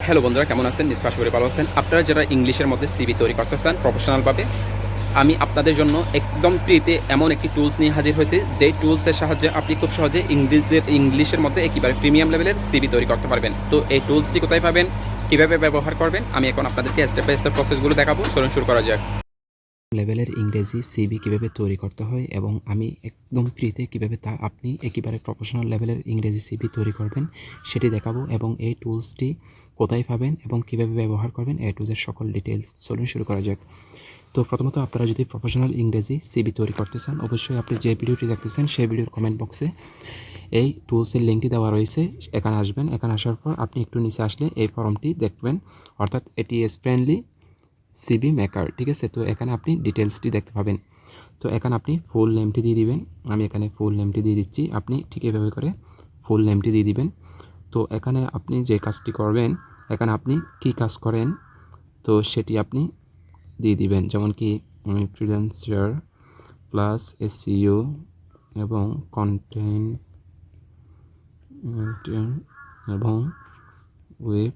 Hello বন্ধুরা, কেমন আছেন? নিশ্চয়ই আশা করি ভালো আছেন। আপনারা যারা ইংলিশের মধ্যে সিভি তৈরি করতে চান প্রফেশনালভাবে, আমি আপনাদের জন্য একদম ফ্রিতে এমন একটি টুলস নিয়ে হাজির হয়েছি, যেই টুলসের সাহায্যে আপনি খুব সহজে ইংলিশের মধ্যে একেবারে প্রিমিয়াম লেভেলের সিভি তৈরি করতে পারবেন। তো এই টুলসটি কোথায় পাবেন, কীভাবে ব্যবহার করবেন, আমি এখন আপনাদেরকে স্টেপ বাই স্টেপ প্রসেসগুলো দেখাবো। চলুন শুরু করা যাক। লেভেলের ইংরেজি সিভি কীভাবে তৈরি করতে হয় এবং আমি একদম ফ্রিতে কীভাবে তা আপনি একেবারে প্রফেশনাল লেভেলের ইংরেজি সিভি তৈরি করবেন সেটি দেখাবো, এবং এই টুলসটি কোথায় পাবেন এবং কীভাবে ব্যবহার করবেন এই টুলসের সকল ডিটেলস। চলুন শুরু করা যাক। তো প্রথমত আপনারা যদি প্রফেশনাল ইংরেজি সিভি তৈরি করতে চান, অবশ্যই আপনি যে ভিডিওটি দেখতেছেন সেই ভিডিওর কমেন্ট বক্সে এই টুলসের লিঙ্কটি দেওয়া রয়েছে। এখানে আসবেন, এখানে আসার পর আপনি একটু নিচে আসলে এই ফর্মটি দেখবেন, অর্থাৎ এটিএস ফ্রেন্ডলি সিভি মেকার, ঠিক আছে। তো এখানে আপনি ডিটেলসটি দেখতে পাবেন। তো এখানে আপনি ফুল নেমটি দিয়ে দিবেন। আমি এখানে ফুল নেমটি দিয়ে দিচ্ছি, আপনি ঠিক এভাবে করে ফুল নেমটি দিয়ে দিবেন। তো এখানে আপনি যে কাজটি করবেন, এখানে আপনি কি কাজ করেন তো সেটি আপনি দিয়ে দিবেন, যেমন কি ফ্রিল্যান্সার প্লাস এসইও এবং কন্টেন্ট এবং ওয়েব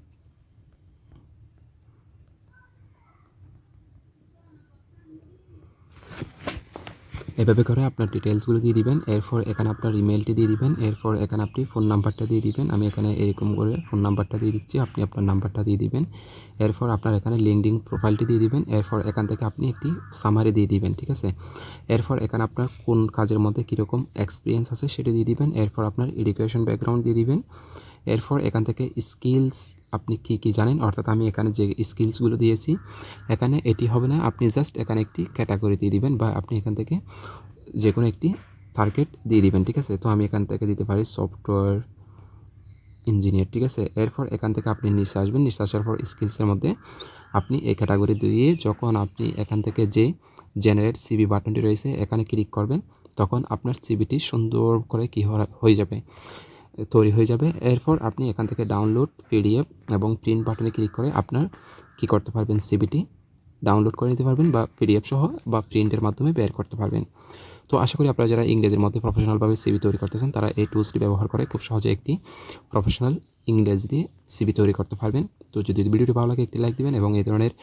এভাবে করে আপনার ডিটেলসগুলো দিয়ে দিবেন। এরপর এখানে আপনার ইমেলটি দিয়ে দিবেন। এরপর এখানে আপনি ফোন নাম্বারটা দিয়ে দিবেন। আমি এখানে এরকম করে ফোন নাম্বারটা দিয়ে দিচ্ছি, আপনি আপনার নাম্বারটা দিয়ে দিবেন। এরপর আপনার এখানে লিঙ্কডিন প্রোফাইলটি দিয়ে দিবেন। এরপর এখান থেকে আপনি একটি সামারি দিয়ে দিবেন, ঠিক আছে। এরপর এখানে আপনার কোন কাজের মধ্যে কীরকম এক্সপিরিয়েন্স আছে সেটি দিয়ে দিবেন। এরপর আপনার এডুকেশন ব্যাকগ্রাউন্ড দিয়ে দিবেন। এরপর এখান থেকে স্কিলস আপনি কি কি জানেন, অর্থাৎ আমি এখানে যে স্কিলসগুলো দিয়েছি এখানে এটি হবে না, আপনি জাস্ট এখানে একটি ক্যাটাগরি দিয়ে দিবেন, বা আপনি এখান থেকে যে কোনো একটি টার্গেট দিয়ে দিবেন, ঠিক আছে। তো আমি এখান থেকে দিতে পারি সফটওয়্যার ইঞ্জিনিয়ার, ঠিক আছে। এরপর এখান থেকে আপনি নিচে আসবেন, নিচে আসার পর স্কিলসের মধ্যে আপনি এই ক্যাটাগরি দিয়ে যখন আপনি এখান থেকে যে জেনারেট সিভি বাটনটি রয়েছে এখানে ক্লিক করবেন, তখন আপনার সিভিটি সুন্দর করে হয়ে যাবে, তৈরি হয়ে যাবে। এরপর আপনি এখান থেকে ডাউনলোড, পিডিএফ এবং প্রিন্ট বাটনে ক্লিক করে আপনার কি করতে পারবেন, সিভিটি ডাউনলোড করে নিতে পারবেন, বা পিডিএফ সহ বা প্রিন্টের মাধ্যমে বের করতে পারবেন। তো আশা করি আপনারা যারা ইংরেজির মধ্যে প্রফেশনালভাবে সিভি তৈরি করতেছেন তারা এই টুলসটি ব্যবহার করে খুব সহজে একটি প্রফেশনাল ইংরেজি দিয়ে সিভি তৈরি করতে পারবেন। তো যদি ভিডিওটি ভালো লাগে একটি লাইক দিবেন, এবং এই ধরনের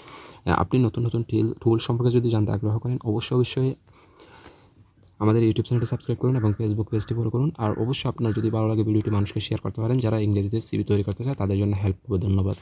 আপনি নতুন নতুন টুল সম্পর্কে যদি জানতে আগ্রহ করেন অবশ্যই আমাদের ইউটিউব চ্যানেলটি সাবস্ক্রাইব করুন এবং ফেসবুক পেজটি ফলো করুন। আর অবশ্যই আপনার যদি ভালো লাগে ভিডিওটি মানুষকে শেয়ার করতে পারেন, যারা ইংরেজিতে সিভি তৈরি করতে চায় তাদের জন্য হেল্প হবে। ধন্যবাদ।